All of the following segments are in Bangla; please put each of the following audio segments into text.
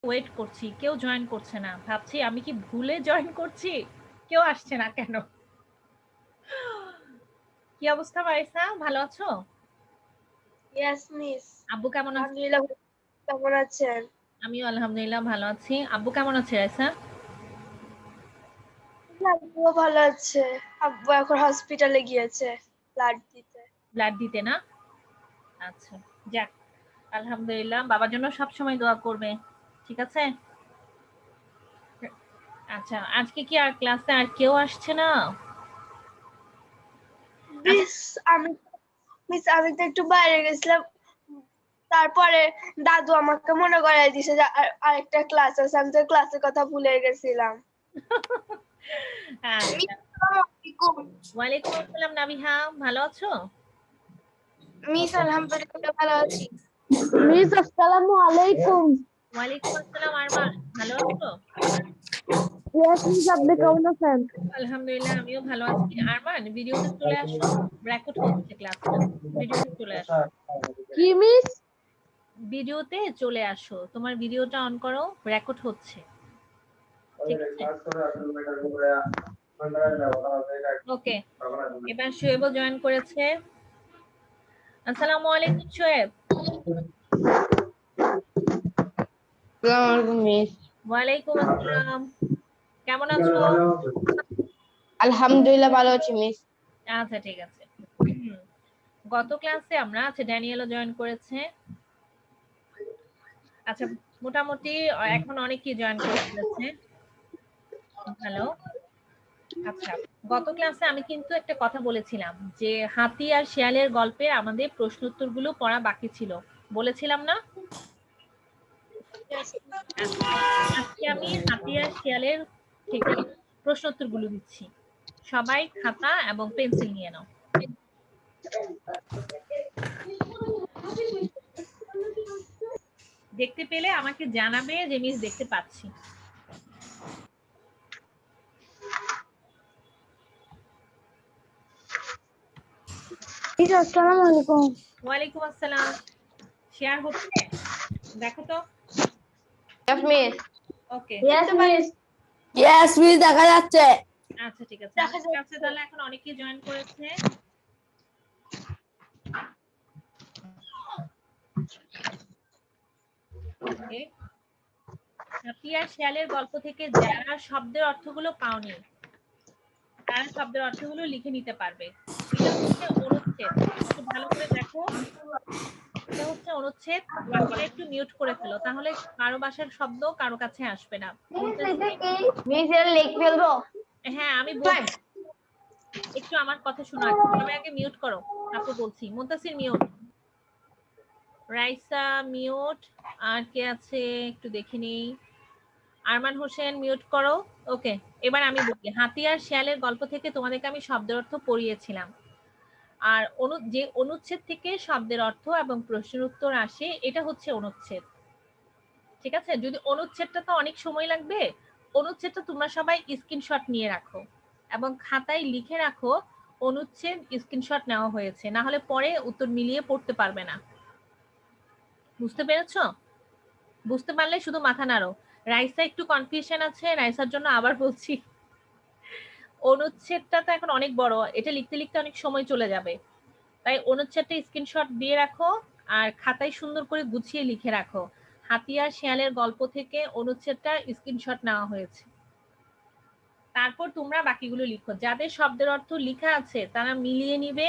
ওয়েট করছি, কেউ জয়েন করছে না। ভাবছি আমি কি ভুলে জয়েন করছি, কেউ আসছে না কেন। কি অবস্থা মারিসা, ভালো আছো? Yes miss. আব্বু কেমন আছে? আলহামদুলিল্লাহ, কেমন আছেন? আমিও আলহামদুলিল্লাহ ভালো আছি। আব্বু কেমন আছে রাইসা? আব্বুও ভালো আছে। আব্বু এখন হসপিটালে গিয়েছে ব্লাড দিতে। ব্লাড দিতে না? আচ্ছা, যাক আলহামদুলিল্লাহ। বাবার জন্য সবসময় দোয়া করবে, ঠিক আছে? আচ্ছা, আজকে কি আর ক্লাসে আর কেউ আসছে না? মিস আমি তো একটু বাইরে গেছিলাম, তারপরে দাদু আমাকে মনে করাই দিছে যে আরেকটা ক্লাস আছে। আমি তো ক্লাসের কথা ভুলে গেছিলাম। আচ্ছা, ওয়ালাইকুম আসসালাম নাবিহা, ভালো আছো? মিস আলহামদুলিল্লাহ ভালো আছি। মিস আসসালামু আলাইকুম। ওয়ালাইকুম আসসালাম আরমান, ভালো আছো? ইয়েস মিস, আপনি কেমন আছেন? আলহামদুলিল্লাহ আমিও ভালো আছি। আরমান, ভিডিওতে চলে আসো, রেকর্ড হচ্ছে ক্লাসটা। ভিডিওতে চলে আসো। কি মিস? ভিডিওতে চলে আসো, তোমার ভিডিওটা অন করো, রেকর্ড হচ্ছে, ঠিক আছে? ওকে, এবার শোয়েবও জয়েন করেছে। আসসালামু আলাইকুম শোয়েব। আসসালামু আলাইকুম মিস। ওয়ালাইকুম আসসালাম, কেমন আছো? আলহামদুলিল্লাহ ভালো আছি মিস। আচ্ছা ঠিক আছে। গত ক্লাসে আমরা, আচ্ছা ড্যানিয়েলও জয়েন করেছে। আচ্ছা, মোটামুটি এখন অনেকেই জয়েন করে ফেলেছে। হ্যালো, আচ্ছা গত ক্লাসে আমি কিন্তু একটা কথা বলেছিলাম যে হাতি আর শিয়ালের গল্পে আমাদের প্রশ্ন উত্তরগুলো পড়া বাকি ছিল, বলেছিলাম না? আজকে আমি হাতি আর শিয়ালের থেকে প্রশ্ন উত্তরগুলো দিচ্ছি। সবাই খাতা এবং পেন্সিল নিয়ে নাও। দেখতে পেলে আমাকে জানাবে যে মিস দেখতে পাচ্ছি। আসসালামু আলাইকুম। ওয়ালাইকুম আসসালাম। শেয়ার হচ্ছে, দেখো তো। Yes miss. Okay, yes miss. Yes miss, দেখা যাচ্ছে। আচ্ছা ঠিক আছে। আমার কাছে তাহলে এখন অনেকেই জয়েন করেছে। ওকে, হাতি আর শিয়ালের গল্প থেকে যারা শব্দের অর্থগুলো পাওনি তারা শব্দের অর্থগুলো লিখে নিতে পারবে। এটা হচ্ছে অনুচ্ছেদ, একটু ভালো করে দেখো। এটা হচ্ছে অনুচ্ছেদ। বাকিরা একটু মিউট করে ফেলো, তাহলে কারো বাসার শব্দ কারো কাছে আসবে না। মিস এর লিখ ফেলবো? হ্যাঁ আমি বলছি, একটু আমার কথা শোনো আগে। সবাই আগে মিউট করো, তারপর বলছি। মুনতাসির মিউট, রাইসা মিউট, আর কে আছে একটু দেখে নেই। আরমান হোসেন মিউট করো। ওকে, এবার আমি বলি। হাতি আর শিয়ালের গল্প থেকে তোমাদেরকে আমি শব্দের অর্থ পড়িয়েছিলাম। আর যে অনুচ্ছেদ থেকে শব্দের অর্থ এবং প্রশ্নের উত্তর আসে, এটা হচ্ছে অনুচ্ছেদ, ঠিক আছে? যদি অনুচ্ছেদটা তো অনেক সময় লাগবে, অনুচ্ছেদটা তোমরা সবাই স্ক্রিনশট নিয়ে রাখো এবং খাতায় লিখে রাখো অনুচ্ছেদ স্ক্রিনশট নেওয়া হয়েছে, না হলে পরে উত্তর মিলিয়ে পড়তে পারবে না। বুঝতে পেরেছো? বুঝতে পারলে শুধু মাথা নাড়ো। রাইসা একটু কনফিউশন আছে, রাইসার জন্য আবার বলছি। অনুচ্ছেদটা তো এখন অনেক বড়, এটা লিখতে লিখতে অনেক সময় চলে যাবে, তাই অনুচ্ছেদটা স্ক্রিনশট দিয়ে রাখো আর খাতায় সুন্দর করে গুছিয়ে লিখে রাখো। হাতি আর শিয়ালের গল্প থেকে অনুচ্ছেদটা স্ক্রিনশট নেওয়া হয়েছে। তারপর তোমরা বাকিগুলো লিখো। যাদের শব্দের অর্থ লিখা আছে তারা মিলিয়ে নিবে,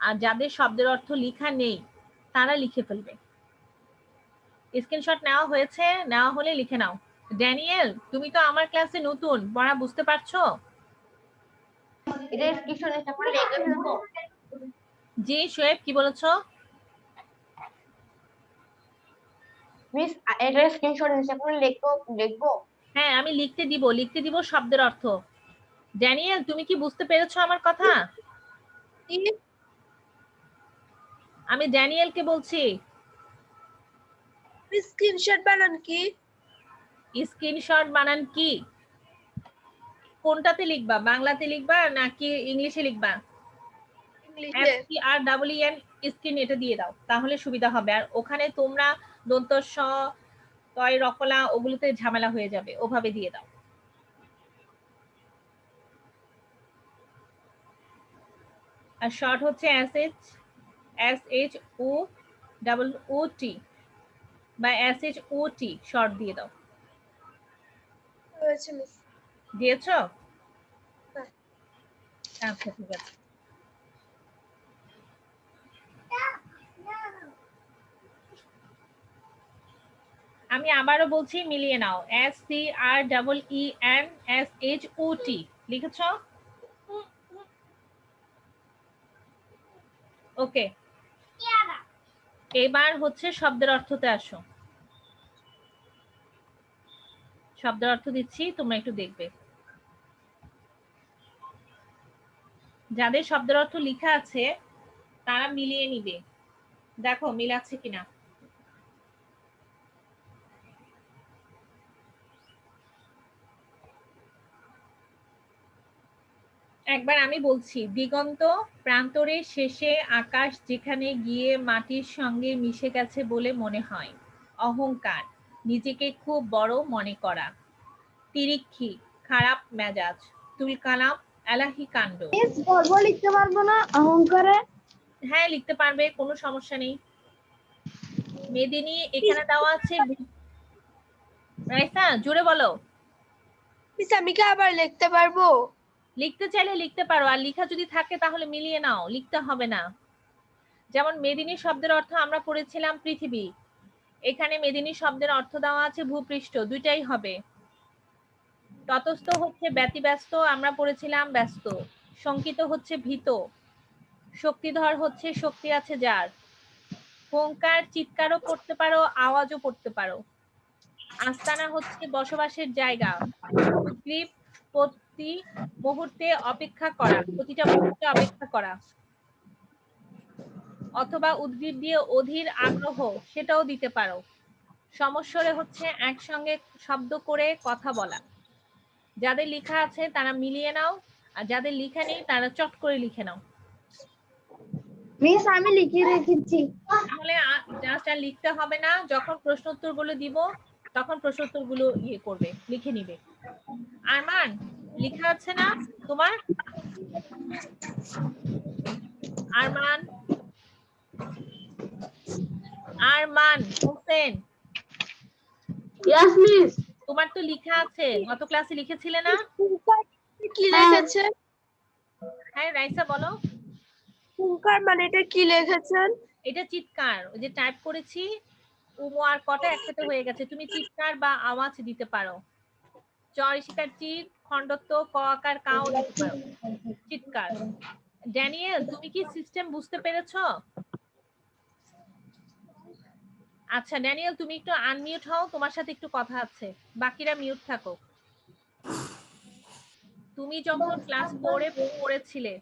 আর যাদের শব্দের অর্থ লিখা নেই তারা লিখে ফেলবে। স্ক্রিনশট নেওয়া হয়েছে? নেওয়া হলে লিখে নাও। ড্যানিয়েল, তুমি তো আমার ক্লাসে নতুন, পড়া বুঝতে পারছো? জি শোয়েব, কি বলেছো? মিস এটা স্ক্রিনশট নিয়ে এখন লিখবো? হ্যাঁ আমি লিখতে দিব শব্দের অর্থ। ড্যানিয়েল, তুমি কি বুঝতে পেরেছো আমার কথা? আমি ড্যানিয়েলকে বলছি। স্ক্রিনশট বানান কি? স্ক্রিনশট বানান কি? কোনটাতে লিখবা, বাংলাতে লিখবা নাকি ইংলিশে লিখবা? SCREEN স্ক্রিন, এটা দিয়ে দাও, তাহলে সুবিধা হবে। আর ওখানে তোমরা দন্ত স, তয় রকলা ওগুলোতে ঝামেলা হয়ে যাবে, ওভাবে দিয়ে দাও। আর শর্ট হচ্ছে SHOOT বা SHOT শর্ট দিয়ে দাও। হয়েছে মিস। দিয়েছো? হ্যাঁ। আচ্ছা ঠিক আছে। আমি আবারও বলছি, মিলিয়ে নাও। SCREENSHOT লিখেছো? ওকে, এবার হচ্ছে শব্দের অর্থতে আসো। শব্দের অর্থ দিচ্ছি, তোমরা একটু দেখবে। যাদের শব্দের অর্থ লেখা আছে তারা মিলিয়ে নিবে, দেখো মিল আছে কিনা। একবার আমি বলছি, দিগন্ত প্রান্তরে শেষে আকাশ যেখানে গিয়ে মাটির সঙ্গে মিশে গেছে বলে মনে হয়। অহংকার, নিজেকে খুব বড় মনে করা। তিরিক্ষি, খারাপ মেজাজ। তুলকালাম, এলাহি কাণ্ড। মিস গল্প লিখতে পারবো না অহংকারে? হ্যাঁ লিখতে পারবে, কোনো সমস্যা নেই। মেদিনী এখানে দেওয়া আছে। রাইসা জোরে বলো। মিস আমি কি আবার লিখতে পারবো? লিখতে চাইলে লিখতে পারো, আর লেখা যদি থাকে তাহলে মিলিয়ে নাও, লিখতে হবে না। যেমন মেদিনী শব্দের অর্থ আমরা পড়েছিলাম পৃথিবী, এখানে মেদিনী শব্দের অর্থ দেওয়া আছে ভূপৃষ্ঠ, দুইটাই হবে। ততস্থ হচ্ছে ব্যতিব্যস্ত, আমরা পড়েছিলাম ব্যস্ত। শঙ্কিত হচ্ছে ভীত। শক্তিধর হচ্ছে শক্তি আছে যার। হুঙ্কার চিৎকারও পড়তে পারো, আওয়াজও পড়তে পারো। আস্তানা হচ্ছে বসবাসের জায়গা। উদ্গ্রীব, প্রতি মুহূর্তে অপেক্ষা করা, প্রতিটা মুহূর্তে অপেক্ষা করা। অথবা উদ্গ্রীব দিয়ে অধীর আগ্রহ, সেটাও দিতে পারো। সমস্বরে হচ্ছে একসঙ্গে শব্দ করে কথা বলা। যাদের লেখা আছে তারা মিলিয়ে নাও, আর যাদের লেখা নেই তারা চট করে লিখে নাও। মিস আমি লিখে রেখেছি। তাহলে জাস্ট আর লিখতে হবে না, যখন প্রশ্ন উত্তর গুলো দিব তখন প্রশ্ন উত্তর গুলো করবে, লিখে নিবে। আরমান লেখা আছে না তোমার? Arman, Arman Hossain, yes miss. তোমার তো লেখা আছে, গত ক্লাসে লিখেছিলে না? কি লিখেছে? হ্যাঁ রাইসা বলো। হুঙ্কার মানে এটা কি লিখেছেন? এটা চিৎকার, ওই যে টাইপ করেছি উমো আর কটা একসাথে হয়ে গেছে, তুমি চিৎকার বা আওয়াজ দিতে পারো। চর শিকার চিৎ, খণ্ডত্ব ক আকার কাও দিতে পারো, চিৎকার। ড্যানিয়েল তুমি কি সিস্টেম বুঝতে পেরেছো? আচ্ছা ড্যানিয়েল তুমি একটু আনমিউট হও, তোমার সাথে একটু কথা আছে, বাকিরা মিউট থাকো। তুমি যখন ক্লাস 4 এ পড়েছিলে,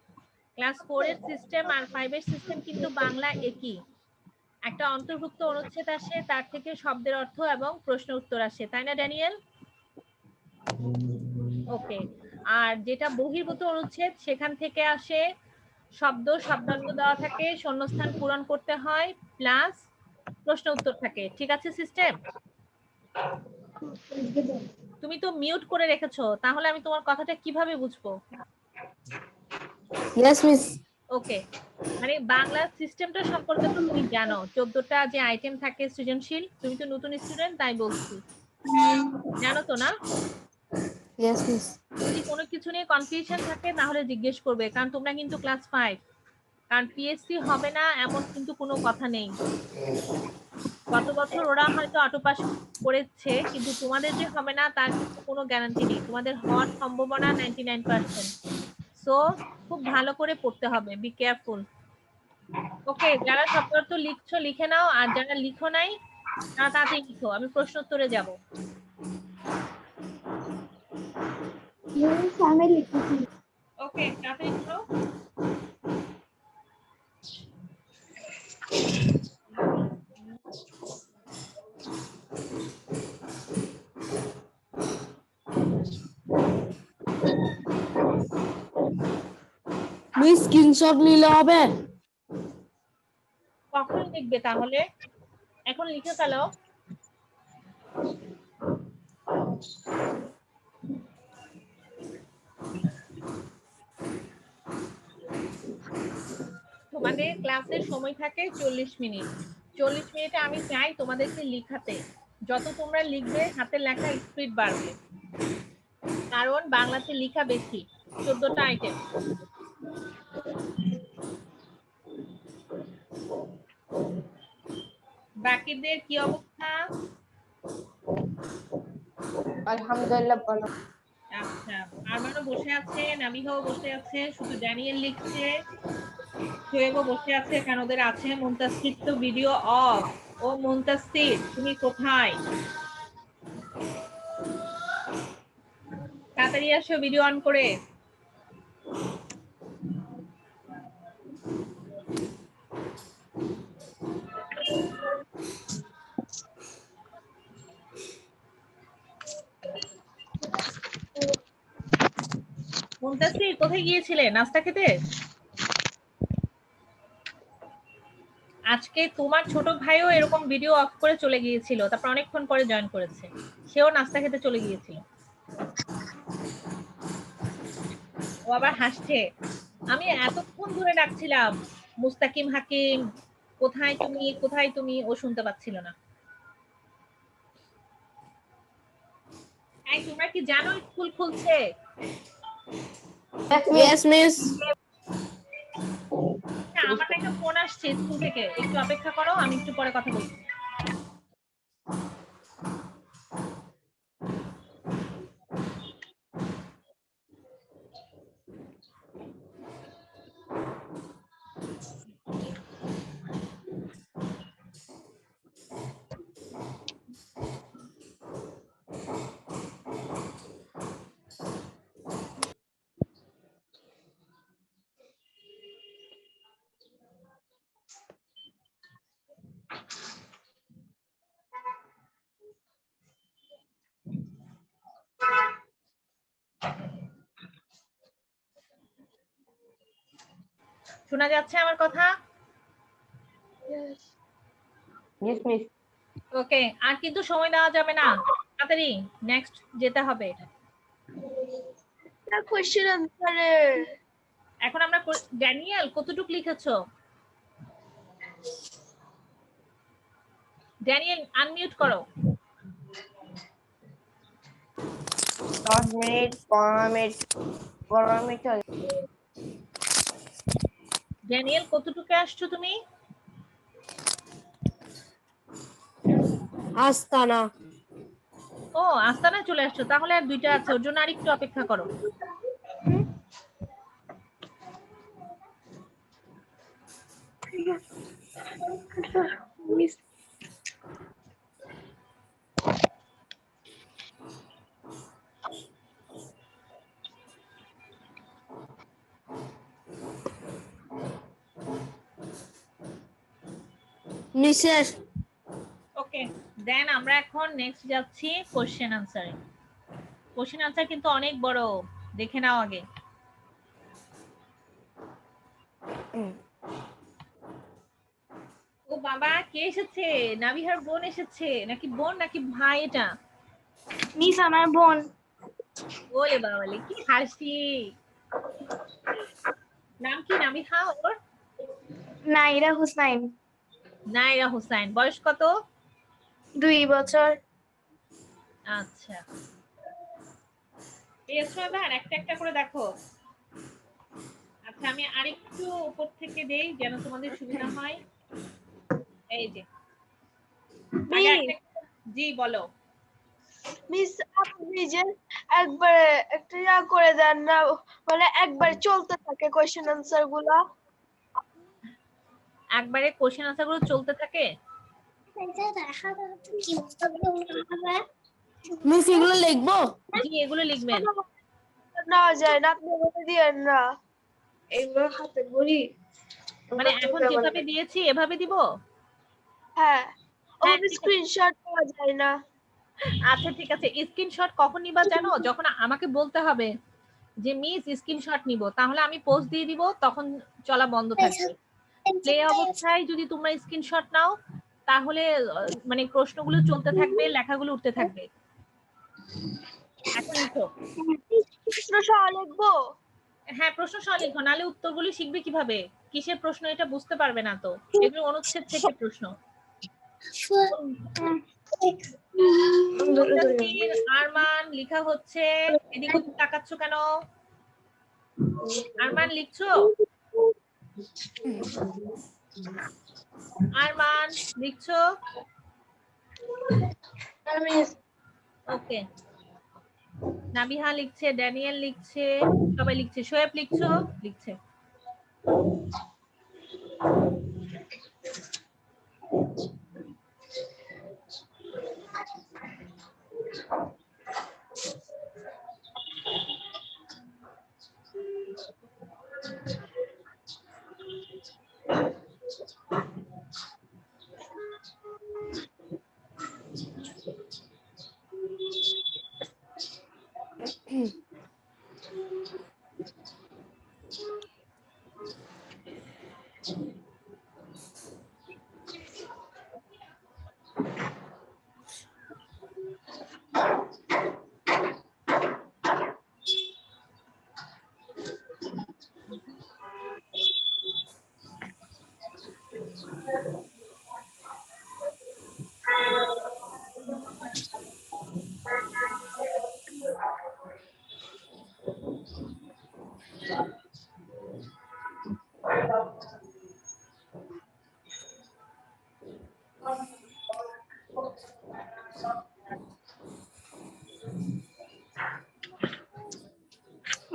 ক্লাস 4 এর সিস্টেম আর 5 এর সিস্টেম কিন্তু বাংলা একই। একটা অন্তর্ভুক্ত অনুচ্ছেদ আসে, তার থেকে শব্দের অর্থ এবং প্রশ্ন উত্তর আসে, তাই না ড্যানিয়েল? ওকে। আর যেটা বহির্ভূত অনুচ্ছেদ, সেখান থেকে আসে শব্দার্থ দেওয়া থাকে, শূন্যস্থান পূরণ করতে হয়, প্লাস প্রশ্ন উত্তর থাকে। ঠিক আছে সিস্টেম? তুমি তো মিউট করে রেখেছো, তাহলে আমি তোমার কথাটা কিভাবে বুঝবো? Yes miss. ওকে, মানে বাংলা সিস্টেমটা সম্পর্কে তো তুমি জানো, 14টা যে আইটেম থাকে সৃজনশীল, তুমি তো নতুন স্টুডেন্ট তাই বলছি, জানো তো না? Yes miss. যদি কোনো কিছু নিয়ে কনফিউশন থাকে তাহলে জিজ্ঞেস করবে, কারণ তোমরা কিন্তু ক্লাস 5, কারণ পিএসসি হবে না এমন কিন্তু কোনো কথা নেই। গত বছর ওরা হয়তো অটো পাস করেছে, কিন্তু তোমাদের যে হবে না তার কিন্তু কোনো গ্যারান্টি নেই, তোমাদের হওয়ার সম্ভাবনা 99%। সো খুব ভালো করে পড়তে হবে, বি কেয়ারফুল। ওকে, যারা শব্দার্থ লিখছো লিখে নাও, আর যারা লিখো নাই তারা তাড়াতাড়ি লিখো, আমি প্রশ্ন উত্তরে যাব। আমি লিখেছি। ওকে, তাড়াতাড়ি করো। মিস স্ক্রিনশট নিলে হবে? কখন লিখবে তাহলে? এখন লিখে ফেলো। তোমাদের ক্লাসের সময় থাকে 40 মিনিট। 40 মিনিটে আমি চাই তোমাদেরকে লিখাতে, যত তোমরা লিখবে হাতের লেখা স্পিড বাড়বে, কারণ বাংলাতে লেখা বেশি, 14টা আইটেম। বাকিদের কি অবস্থা? আলহামদুলিল্লাহ ভালো। আচ্ছা, আরমানও বসে আছে, নাবিহাও বসে আছে, শুধু ড্যানিয়েল লিখছে, শোয়েবও বসে আছে, কারণ ওদের আছে। মুনতাসির তো ভিডিও অফ। ও মুনতাসির, তুমি কোথায়? তাড়াতাড়ি আসো ভিডিও অন করে। মুনতাসির কোথায় গিয়েছিলে নাস্তা খেতে? আজকে তোমার ছোট ভাইও এরকম ভিডিও অফ করে চলে গিয়েছিল, তারপর অনেকক্ষণ পরে জয়েন করেছে, সেও নাস্তা খেতে চলে গিয়েছিল। ও আবার হাসছে। আমি এতক্ষণ ধরে ডাকছিলাম, মুস্তাকিম হাকিম কোথায় তুমি, কোথায় তুমি, ও শুনতে পাচ্ছিল না। এই তোমরা কি জানো স্কুল খুলছে? Yes miss. আমার একটা ফোন আসছে স্কুল থেকে, একটু অপেক্ষা করো, আমি একটু পরে কথা বলছি। শোনা যাচ্ছে আমার কথা? Yes miss. ওকে, আর কিন্তু সময় দেওয়া যাবে না, তাড়াতাড়ি নেক্সট যেতে হবে। কোশ্চেন আনসারে এখন আমরা ড্যানিয়েল কতটুকু লিখেছো? ড্যানিয়েল আনমিউট করো। 10 মিনিট 15 মিনিট 15 মিনিট চলে। ড্যানিয়েল কতটুকু আসছো তুমি? আস্তানা। ও আস্তানায় চলে আসছো, তাহলে আর দুইটা আছে, ওর জন্য আরেকটু অপেক্ষা করো। Miss Mrs. ওকে, দেন আমরা এখন নেক্সট যাচ্ছি কোশ্চেন আনসারে। কোশ্চেন আনসার কিন্তু অনেক বড়, দেখে নাও আগে। ও বাবা, কে এসেছে? নাবিহার বোন এসেছে নাকি? বোন নাকি ভাই এটা? মিস আমার বোন। ওলে বাবালে, কি হাসি! নাম কি নাবিহা ওর? নাইরা হুসাইন। নাইরা হুসাইন। বয়স কত? 2 বছর। আচ্ছা, পেয়েছো এবার? একটা একটা করে দেখো। আচ্ছা, আমি আরেকটু উপর থেকে দেই যেন তোমাদের সুবিধা হয়। এই যে আগে জি বলো। মিস আপনি যে একবার একটা করে দেন না, মানে একবার চলতে থাকে কোশ্চেন আনসার গুলা। একবারে কোশ্চেন আনসার গুলো চলতে থাকে? মিস এগুলো লিখবো? জি, এগুলো লিখবেন। না যায় না, আপনি বলে দিয়েন না। এইগুলো হাতে বলি, মানে এখন যেভাবে দিয়েছি এভাবে দিব? হ্যাঁ, হ্যাঁ, ওভাবে ঠিক আছে। স্ক্রিনশট পাওয়া যায় না। আচ্ছা ঠিক আছে, স্ক্রিনশট কখন নিবা জানো? যখন আমাকে বলতে হবে যে মিস স্ক্রিনশট নিব, তাহলে আমি পোস্ট দিয়ে দিব, তখন চলা বন্ধ থাকবে। প্লে অবস্থায় যদি তোমরা স্ক্রিনশট নাও, তাহলে মানে প্রশ্নগুলো চলতে থাকবে, লেখাগুলো উঠতে থাকবে। এখন লিখো। প্রশ্ন সহ লিখবো? হ্যাঁ, প্রশ্ন সহ লিখো, নাহলে উত্তরগুলো শিখবে কিভাবে? কিসের প্রশ্ন এটা বুঝতে পারবে না তো। এগুলো অনুচ্ছেদ থেকে প্রশ্ন। মুদাসসির, আরমান লিখা হচ্ছে। এদিক ওদিক তাকাচ্ছ কেন? আরমান লিখছো? আরমান লিখছো? ওকে। নাবিহা লিখছে, ড্যানিয়েল লিখছে, সবাই লিখছে। শোয়েব লিখছো? লিখছে।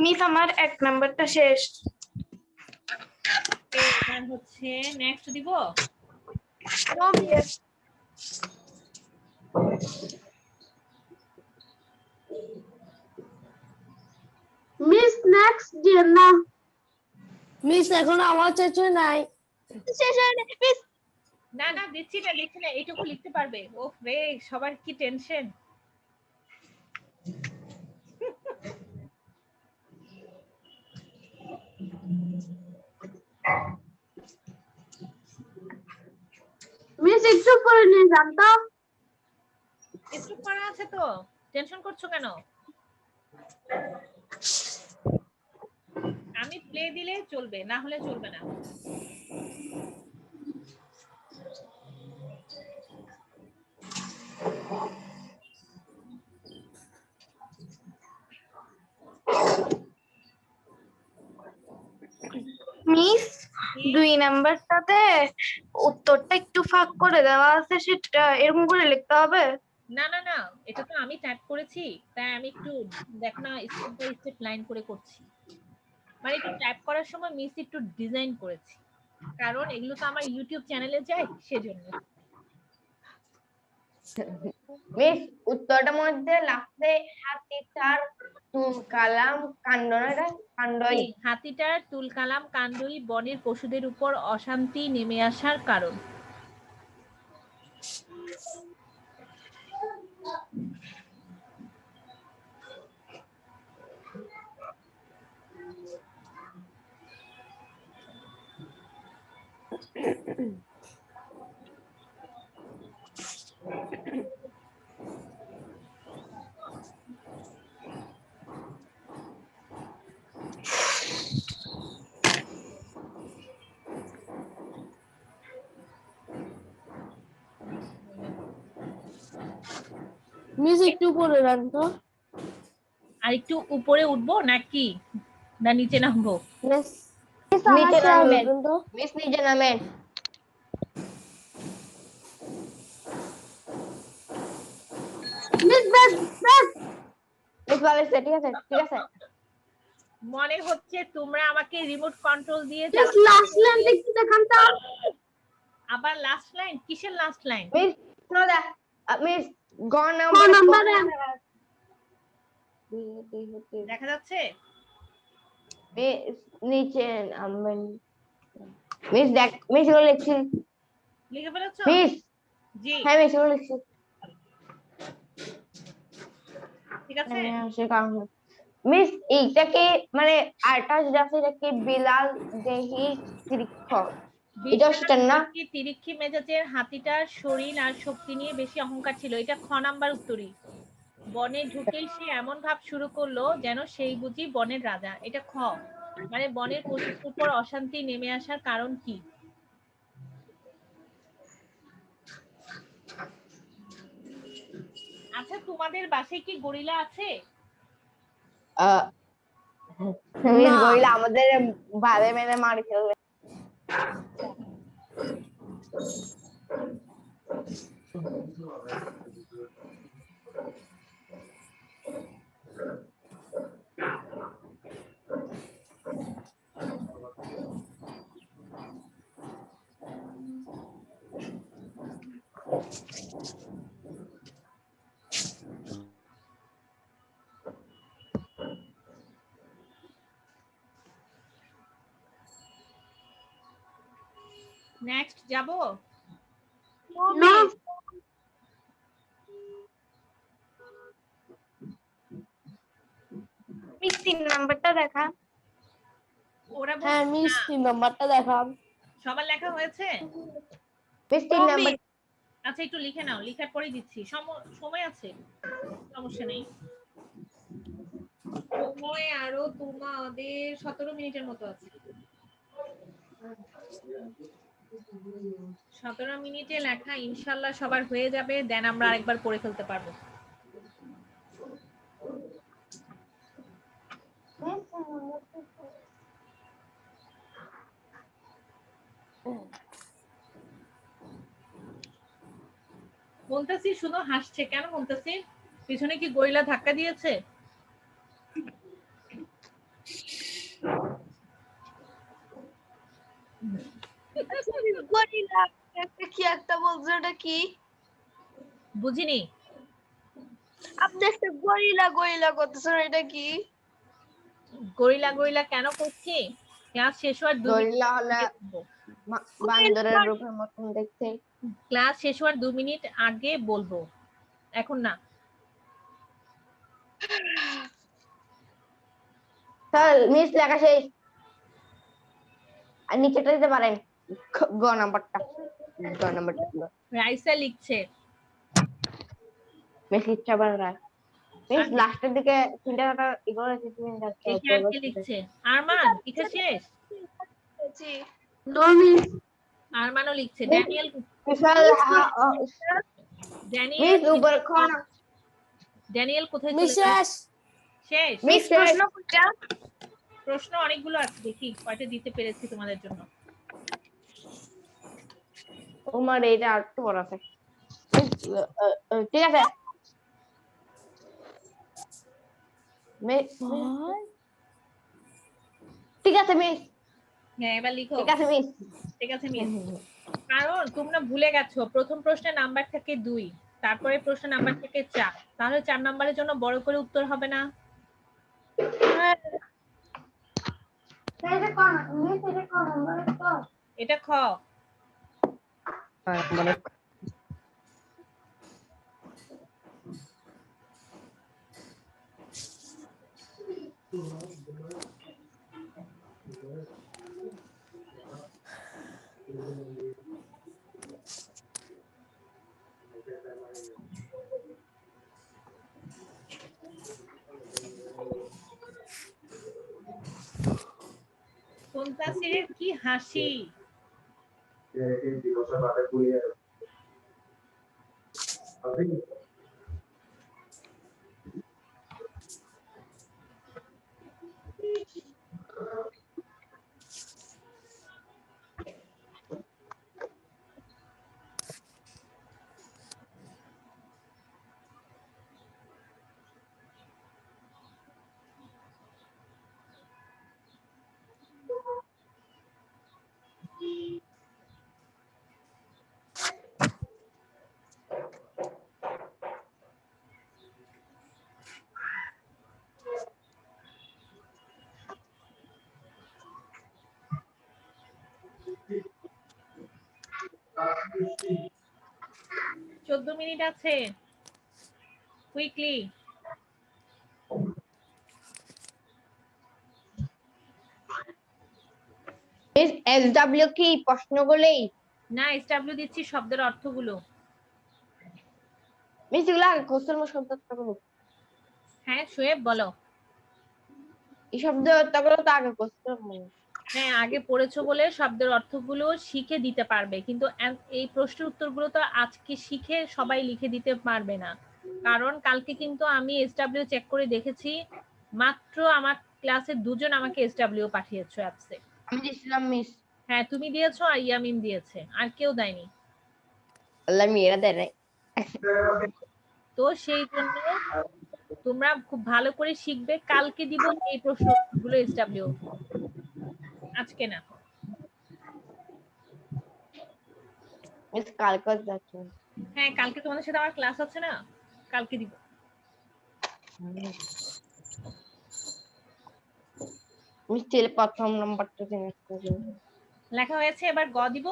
মিস আমার 1 নাম্বারটা শেষ। এবার হচ্ছে নেক্সট দিব। No miss. মিস নেক্সট দিন না। মিস এখন আমার চেয়ে নাই। শেষ হয় না মিস। না না, দিচ্ছি না, দেখছি না, এইটুকু লিখতে পারবে। ওফ রে, সবার কি টেনশন। মিস একটু পরে নিয়ে যান তো। একটু পড়া আছে তো, টেনশন করছো কেন? আমি প্লে দিলে চলবে, না হলে চলবে না। মিস 2 নাম্বারটাতে উত্তরটা একটু ফাঁক করে দেওয়া আছে, সেটা এরকম করে লিখতে হবে? না না না, এটা তো আমি টাইপ করেছি, তাই আমি একটু দেখো না, স্টেপ বাই স্টেপ লাইন করে করছি। মানে একটু টাইপ করার সময় মিস একটু ডিজাইন করেছি, কারণ এগুলো তো আমার ইউটিউব চ্যানেলে যায়, সেজন্য। মিস উত্তরটার মধ্যে লাস্টে হাতিটার কালাম কান্ডটা কান্ডই। হাতিটার তুল কালাম কাণ্ডই বনের পশুদের উপর অশান্তি নেমে আসার কারণ। মিস একটু পরে রান তো। আর একটু উপরে উঠবো নাকি, না নিচে নামবো? মিস নিচে নামেন তো। মিস নিচে নামেন। মিস ব্যাস ব্যাস। মিস বলেছে ঠিক আছে ঠিক আছে। মনে হচ্ছে তোমরা আমাকে রিমোট কন্ট্রোল দিয়ে মিস লাস্ট লাইন একটু দেখান তো। আবার লাস্ট লাইন? কিসের লাস্ট লাইন? মিস নো দা মিস গ নাম্বার নাম্বার দেখা যাচ্ছে? মিস নিচে নামেন। মিস দেখ মিস গুলো লিখছি। লিখে ফেলেছো? মিস জি, হ্যাঁ মিস গুলো লিখছি। ঠিক আছে। সে কারণ মিস এইটাকে মানে আরটা যেটা আছে এটাকে বিলাল দেহি শিক্ষক। এটা অস্টার না? তিরিক্ষি মেজাজের হাতিটার শরীর আর শক্তি নিয়ে বেশি অহংকার ছিল। এটা খ নাম্বার উত্তরই। বনে ঢুকেই সে এমন ভাব শুরু করলো যেন সেই বুঝি বনের রাজা। এটা খ। মানে বনের পশুর উপর অশান্তি নেমে আসার কারণ কি? আচ্ছা, তোমাদের বাসায় কি গরিলা আছে? মিস গরিলা আমাদের বারে মেরে মারি ফেলবে। নেক্সট যাব? না মিস 3 নাম্বারটা দেখা। ওরা হ্যাঁ মিস 3 নাম্বারটা দেখান। সবার লেখা হয়েছে? Miss 3 number. আচ্ছা, একটু লিখে নাও, লিখার পরে দিচ্ছি। সময় আছে, সমস্যা নেই। সময় আরো তোমাদের 17 মিনিটের মতো আছে। 17 মিনিটে লেখা ইনশাল্লাহ সবার হয়ে যাবে, দেন আমরা আরেকবার পড়ে ফেলতে পারবো। বলতেছি শুধু হাসছে কেন? বলতেছি পিছনে কি গরিলা ধাক্কা দিয়েছে? গরিলা একটা কি একটা বলছো, ওটা কি? বুঝিনি। আপনি একটা গরিলা গরিলা করতেছেন, এটা কি? গরিলা গরিলা কেন করছি? ক্লাস শেষ হওয়ার 2 মিনিট গরিলা হলে বান্দরের রূপের মতন দেখতে। ক্লাস শেষ হওয়ার 2 মিনিট আগে বলবো, এখন না। স্যার মিস লেখা শেষ। আর নিচেটা দিতে পারেন, গ নাম্বারটা। গ নাম্বারটা রাইসা লিখছে। মিস ইচ্ছা করে রাখ। মিস লাস্টের দিকে তিনটা ইগোরে চিকেন যাচ্ছে। দেখি আর কে লিখছে। আরমান লিখা শেষ? জি নো মিস। আরমানও লিখছে। ড্যানিয়েল মিস উপরে কোনা। ড্যানিয়েল কোথায় চলে মিস গেল? শেষ? মিস প্রশ্ন কোনটা? প্রশ্ন অনেকগুলো আছে, দেখি কয়টা দিতে পেরেছি তোমাদের জন্য। তোমার এটা আর একটু বড় আছে। ঠিক আছে। ঠিক আছে মিস। হ্যাঁ, এবার লিখো। ঠিক আছে মিস। ঠিক আছে মিস। কারণ তোমরা ভুলে গেছো প্রথম প্রশ্নের নাম্বার থাকে 2, তারপরে প্রশ্ন নাম্বার থাকে 4, তাহলে 4 নাম্বারের জন্য বড় করে উত্তর হবে না? এটা খ। কোনটাসির কি হাসি! চোদ্দ মিনিট আছে, কুইকলি। মিস SW কি প্রশ্নগুলোই না, এসডব্লিউ দিচ্ছি শব্দের অর্থগুলো। মিস এগুলা কোশ্চেন শব্দটা বলো হ্যাঁ শোয়েব বলো। এই শব্দগুলো তো আগে কোশ্চেন হ্যাঁ আগে পড়েছো বলে শব্দের অর্থগুলো শিখে দিতে পারবে, কিন্তু এই প্রশ্নের উত্তরগুলো তো আজকে শিখে সবাই লিখে দিতে পারবে না, কারণ কালকে কিন্তু আমি এসডব্লিউ চেক করে দেখেছি, মাত্র আমার ক্লাসে 2 জন আমাকে এসডব্লিউ পাঠিয়েছো অ্যাপসে। আমি দিছিলাম মিস। হ্যাঁ তুমি দিয়েছো আর ইয়ামিন দিয়েছে, আর কেউ দেয়নি। আল্লাহ মেয়েরা দেয় নাই। তো সেই জন্য তোমরা খুব ভালো করে শিখবে, কালকে দিব এই প্রশ্নগুলো এসডব্লিউ, আজকে না। মিস কালকে যাচ্ছে হ্যাঁ কালকে তোমাদের সাথে আমার ক্লাস আছে না, কালকে দিব। মিস তেল প্রথম নাম্বারটা চেঞ্জ করে লেখা হয়েছে, এবার গ দিব।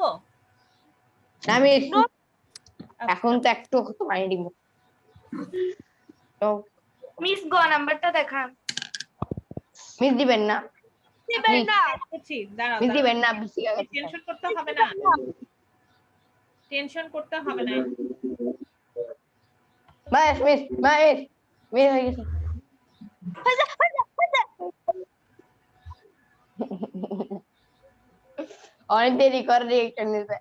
আমি আচ্ছা। এখন তো একটু তো পানি দিব তো মিস গ নাম্বারটা দেখান। মিস দিবেন না দিবেন না। করছি, দাঁড়াও মিস দিবেন না টেনশন করতে হবে না, টেনশন করতে হবে না। বাস মিস বাস মিস হয়ে গেছে অনেক দেরি করে রিয়েকশন নিতে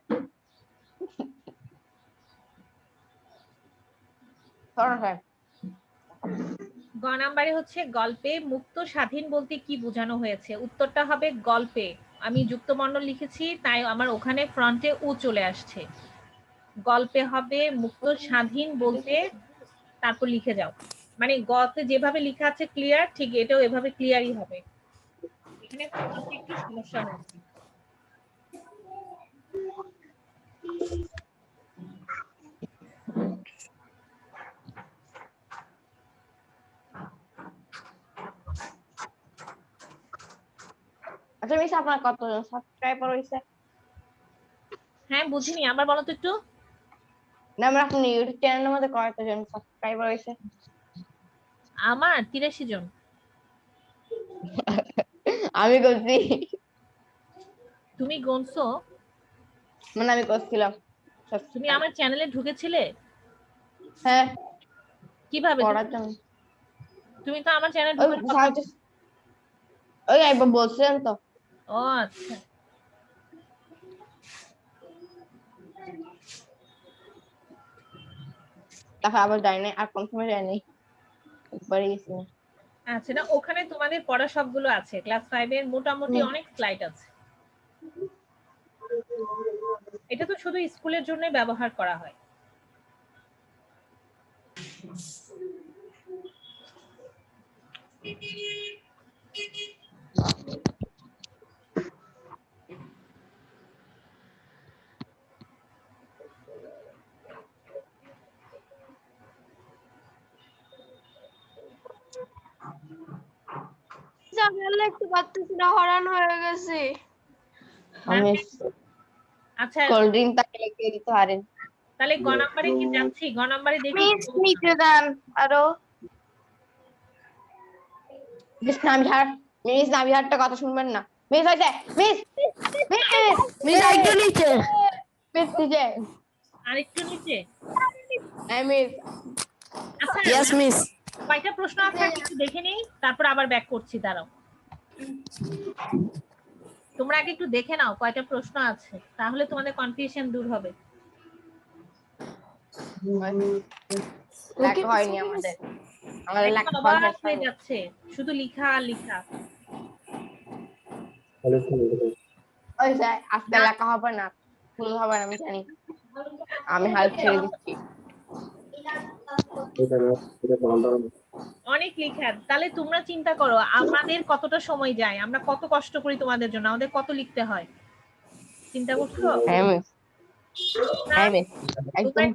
গ নাম্বারে হচ্ছে গল্পে মুক্ত স্বাধীন বলতে কি বোঝানো হয়েছে, উত্তরটা হবে গল্পে। আমি যুক্তবর্ণ লিখেছি তাই আমার ওখানে ফ্রন্টে উ চলে আসছে। গল্পে হবে মুক্ত স্বাধীন বলতে, তারপর লিখে যাও, মানে গতে যেভাবে লেখা আছে ক্লিয়ার, ঠিক এটাও এভাবে ক্লিয়ারই হবে। এখানে একটু সমস্যা হচ্ছে। আচ্ছা মিস আপনার কতজন সাবস্ক্রাইবার হইছে? হ্যাঁ বুঝিনি, আবার বলো তো একটু। না আমরা আপনার ইউটিউব চ্যানেলের মধ্যে কতজন সাবস্ক্রাইবার হইছে? আমার 83 জন। আমি করছি, তুমি গুনছো? মানে আমি করছিলাম। তুমি আমার চ্যানেলে ঢুকেছিলে হ্যাঁ কিভাবে? পড়ার জন্য তুমি তো আমার চ্যানেলে ওই ঢুকে ওই একবার বলছিলেন তো। ও আচ্ছা। তারপর আবার যাই নাই, আর কোন সময় যাই নাই, একবারই গেছি। আচ্ছা না, ওখানে তোমাদের পড়া সবগুলো আছে, ক্লাস 5 এর মোটামুটি অনেক স্লাইড আছে। এটা তো শুধু স্কুলের জন্য ব্যবহার করা হয়। আমি আর লিখতে পারতেছি না, হরান হয়ে গেছি। আমি আচ্ছা কোল্ড ড্রিঙ্ক তাকে লিখে দিতে পারেন। তাহলে গ নাম্বারে কি যাচ্ছি? গ নাম্বারে দেখি। মিস নিচে দেন আরো। মিস নাবিহারটা কথা শুনবেন না। মিস হয়েছে মিস মিস মিস একটু নিচে। মিস নিচে আরেকটু নিচে। মিস আচ্ছা ইয়েস মিস। কয়টা প্রশ্ন আছে আগে একটু দেখে নেই, তারপর আবার ব্যাক করছি, দাঁড়াও। তোমরা আগে একটু দেখে নাও কয়টা প্রশ্ন আছে, তাহলে তোমাদের কনফিউশন দূর হবে। লেখা হয়নি আমাদের লেখা অবাক হয়ে যাচ্ছে, শুধু লিখা আর লিখা। ওই স্যার আজকে লেখা হবে না, ফুল হবে না, আমি জানি, আমি হাল ছেড়ে দিচ্ছি। অনেক লিখা, তাহলে তোমরা চিন্তা করো আমাদের কতটা সময় যায়, আমরা কত কষ্ট করি তোমাদের জন্য, আমাদের কত লিখতে হয়, চিন্তা করছো? একদম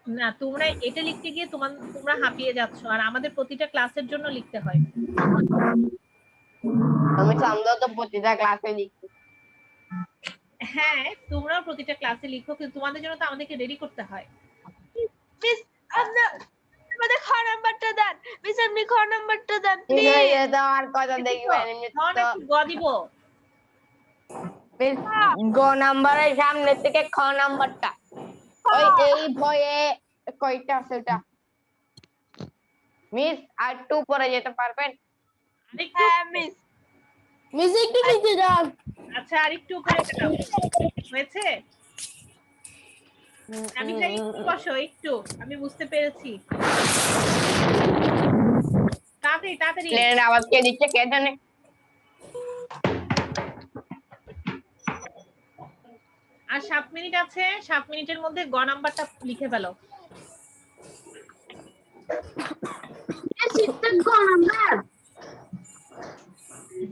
না তোমরা এটা লিখতে গিয়ে তোমরা হাঁপিয়ে যাচ্ছ, আর আমাদের প্রতিটা ক্লাসের জন্য লিখতে হয়। আমি চান্দা তো প্রতিটা ক্লাসে লিখি। হ্যাঁ তোমরাও প্রতিটা ক্লাসে লিখো, কিন্তু তোমাদের জন্য তো আমাদেরকে রেডি করতে হয়। মিস আমাদের খ নাম্বারটা দেন। মিস আপনি খ নাম্বারটা দেন ঠিক প্লিজ। আছে, তো আর কথা দেখবেন, এমনি তো গ দিব। মিস গ নাম্বারের সামনে থেকে খ নাম্বারটা ওই এই ভয়ে কয়টা আছে ওটা মিস আর একটু উপরে যেতে পারবেন আরেকটু হ্যাঁ মিস মিস একটু নিচে যান আচ্ছা আরেকটু উপরে যাও হয়েছে আমি যাই একটু বসো একটু আমি বুঝতে পেরেছি তাড়াতাড়ি তাড়াতাড়ি প্লেনের আওয়াজ কে দিচ্ছে কে জানে আর 7 মিনিট আছে 7 মিনিটের মধ্যে গ নাম্বারটা লিখে ফেলো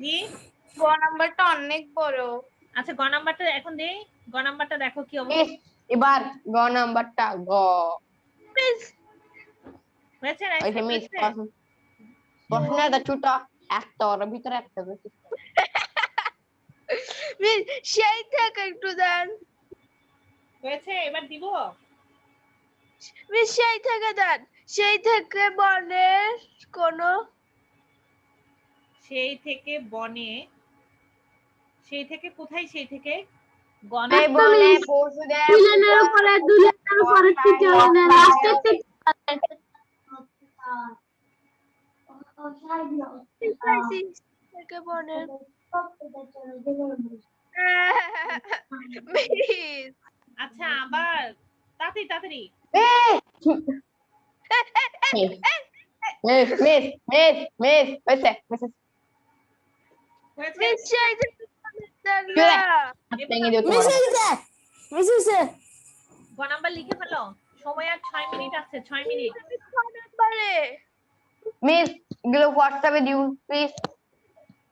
জি গ নাম্বারটা অনেক বড় আচ্ছা গ নাম্বারটা এখন দেই গ নাম্বারটা দেখো কি মিস অবস্থা এবার গ নাম্বারটা গ মিস হয়েছে ওই যে মিস প্রশ্নটা ছোট একটা ওর ভিতরে একটা বেশি মিস সেই থেকে একটু দেন হয়েছে এবার দিব মিস সেই থেকে দেন সেই থেকে বনের কোন সেই থেকে বনে সেই থেকে কোথায় সেই থেকে এই বনে পশুদের দুজনের উপরে দুজনের উপরে থেকে লাস্টের থেকে থেকে বনের মিস আচ্ছা আবার তাড়াতাড়ি তাড়াতাড়ি মিস মিস মিস মিস হয়েছে হয়েছে মিস সেই থেকে বনের দেন কি রে? না। ভেঙে দিও তোমার গ নাম্বার লিখে ফেলো সময় আর 6 মিনিট আছে 6 মিনিট আমি ছ নাম্বারে মিস এগুলো হোয়াটসঅ্যাপে দিও প্লিজ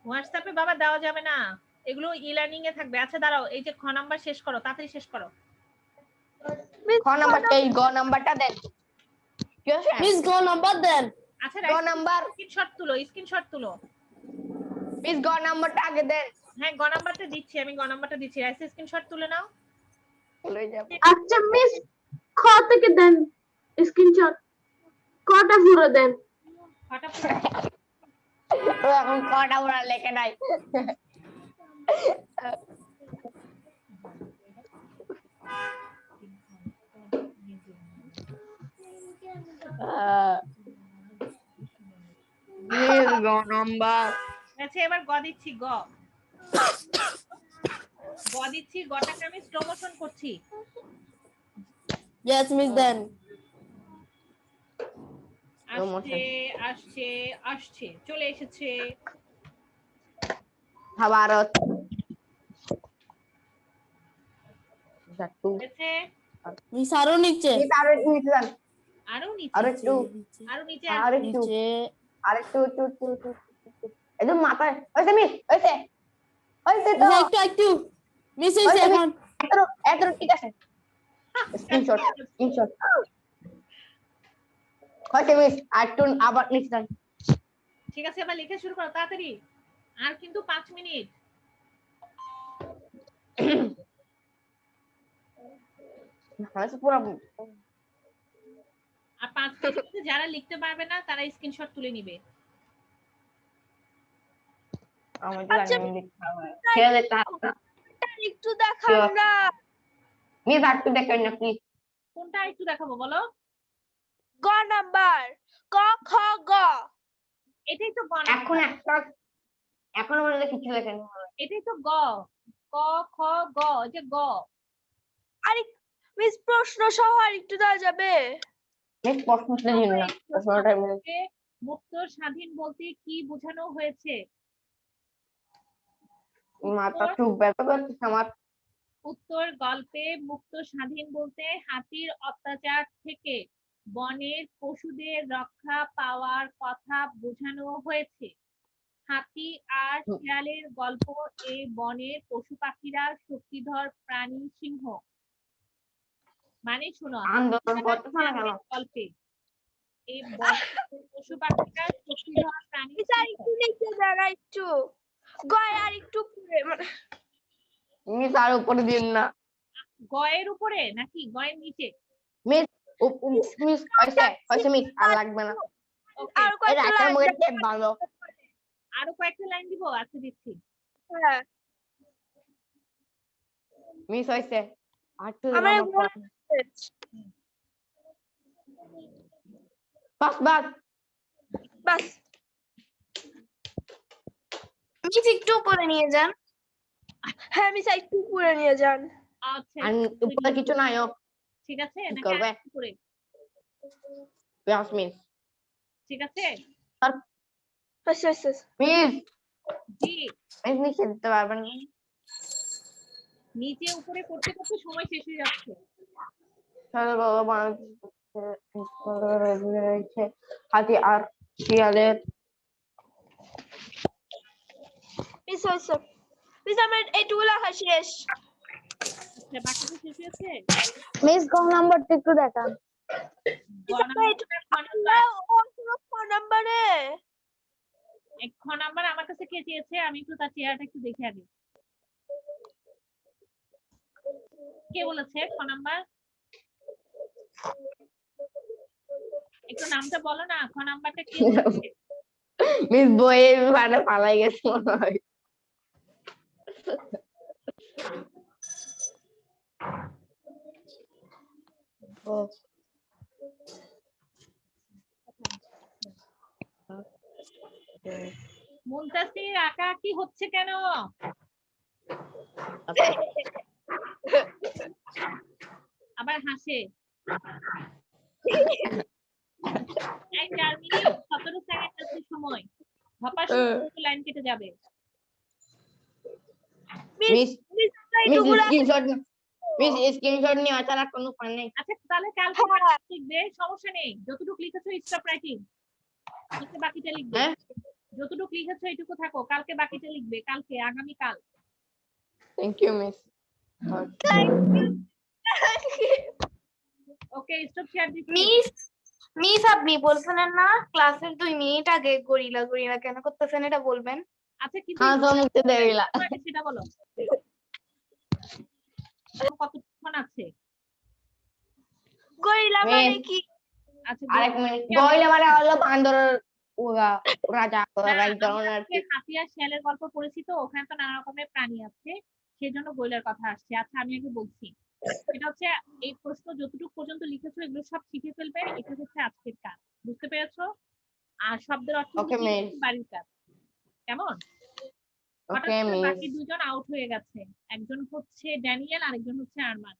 হোয়াটসঅ্যাপে বাবা দেওয়া যাবে না এগুলো ই লার্নিং এ থাকবে আচ্ছা দাঁড়াও এই যে খ নাম্বার শেষ করো তাড়াতাড়ি শেষ করো মিস খ নাম্বারটা এই গ নাম্বারটা দেন কি আছে মিস গ নাম্বার দেন আচ্ছা গ নাম্বার স্ক্রিনশট তুলো মিস গ নাম্বারটা আগে দেন হ্যাঁ গ নাম্বারটা দিচ্ছি আমি গ নাম্বারটা দিচ্ছি রাইস স্ক্রিনশট তুলে নাও চলে যাবে আচ্ছা মিস খ থেকে দেন স্ক্রিনশট কটা পুরো দেন ফটাফট তো এখন কটা ওরা লেখে নাই মিস গ নাম্বার আচ্ছা এবার গ দিচ্ছি গ দিচ্ছি গটাকে আমি স্লো মোশন করছি ইয়েস মিস দেন আসছে আসছে আসছে চলে এসেছে ভারত হয়েছে মিস আরো নিচে মিস আরো নিচে যান আরো নিচে আরো একটু আরো নিচে আরো একটু আরেকটু একদম মাথায় ওইছে মিস ওইছে ওইছে তো একটু মিস হইছে এখন এত ঠিক আছে স্ক্রিনশট হইছে মিস আরেকটু আবার নিচে যান ঠিক আছে এবার লিখে শুরু করো তাড়াতাড়ি আর কিন্তু 5 মিনিট পুরো আর 5 মিনিটের মধ্যে যারা লিখতে পারবে না তারা স্ক্রিনশট তুলে নিবে আমাদের আমি লিখতে হবে ছেড়ে দিতে হবে না একটু দেখান না মিস আরেকটু দেখেন না প্লিজ কোনটা একটু দেখাবো বলো গ নাম্বার ক খ গ এটাই তো গ এখন একটা এখন আমাদের কিছু লেখেন এটাই তো গ ক খ গ যে গ আরে মিস প্রশ্ন সহ আর একটু দেওয়া যাবে মিস প্রশ্নটা দিন না প্রশ্নটা মুক্ত স্বাধীন বলতে কি বোঝানো হয়েছে মাথা চুপ ব্যথা করছে আমার উত্তর গল্পে মুক্ত স্বাধীন বলতে হাতির অত্যাচার থেকে বনের পশুদের রক্ষা পাওয়ার কথা বোঝানো হয়েছে হাতি আর শিয়ালের গল্প এই বনের পশু পাখিরা শক্তিধর প্রাণী সিংহ মানে শোনো আন্দোলন করতেছ না কেন গল্পে এই বনের পশু পাখিরা শক্তিধর প্রাণী মিস আর একটু নিচে দাঁড়া একটু গয় আর একটু পুরে মানে মিস আর উপরে দিন না গয়ের উপরে নাকি গয়ের নিচে মিস মিস হইছে মিস আর লাগবে না ওকে আর এই কয়েকটা রাখার লাইন মুখে টেপ ভালো আরো কয়েকটা লাইন দিব আচ্ছা দিচ্ছি হ্যাঁ মিস হইছে আর তো আমার বাস বাস বাস মিস একটু উপরে নিয়ে যান। হ্যাঁ মিস একটু উপরে নিয়ে যান। আচ্ছা আর উপরে কিছু নাই ও ঠিক আছে কি নাকি করবে? আরেকটু উপরে? ইয়াস মিস ঠিক আছে আচ্ছা আচ্ছা মিস জি মিস নিচে দিতে পারবেন না? নিচে উপরে করতে করতে সময় শেষ হয়ে যাচ্ছে। চলো বাবা মানুষ রয়েছে হাতি আর শিয়ালের মিস হয়েছে মিস আমার এইটুকু লেখা শেষ। আচ্ছা বাকিটা শেষ হয়েছে। মিস ক নাম্বারটা একটু দেখান। নাম্বারে খ নাম্বার আমার কাছে কে চেয়েছে আমি একটু তার চেহারাটা একটু দেখে আগে। কে বলেছে খ নাম্বার? একটু নামটা বলো না, খ নাম্বারটা কে বলেছে? মিস বইয়ের ভাড়া পালাই গেছে মনে হয়। ও মুনতাসির আঁকা কি হচ্ছে কেন? আবার হাসে। এই 4 মিনিট 17 সেকেন্ড আছে সময়। ধপাস লাইন কেটে যাবে। Miss miss screenshot miss screenshot নিয়ে আসার কোনো উপায় নেই। আচ্ছা তাহলে কালকে লিখবে, সমস্যা নেই। যতটুকু লিখেছো স্টপ রাইটিং, কালকে বাকিটা লিখবে। হ্যাঁ যতটুকু লিখেছো এইটুকু থাকো, কালকে বাকিটা লিখবে। কালকে আগামী কাল। Thank you miss. Okay stop share দিচ্ছি। মিস মিস আপনি বলছিলেন না ক্লাসের 2 মিনিট আগে গরিলা গরিলা কেন করতেছেন এটা বলবেন? আচ্ছা কিন্তু হ্যাঁ তো মুক্তি দেবিলা সেটা বলো। কতক্ষণ আছে? গরিলা মানে কি? আচ্ছা আরেক মিনিট গইলে মানে হলো বান্দরের ওরা রাজা ওরা এক ধরনের হাতি আর শিয়ালের গল্প পড়েছি তো, ওখানে তো নানা রকমের প্রাণী আছে, সেজন্য গইলার কথা আসছে। আচ্ছা আমি আগে বলছি, এটা হচ্ছে এই প্রশ্ন যতটুকু পর্যন্ত লিখেছো এগুলো সব শিখে ফেলবে। এটা হচ্ছে আজকের কাজ, বুঝতে পেরেছো? আর শব্দের অর্থ ওকে মিস বাড়ির কাজ। কেমন? ওকে মিস বাকি দুজন আউট হয়ে গেছে, একজন হচ্ছে ড্যানিয়েল আর একজন হচ্ছে আরমান।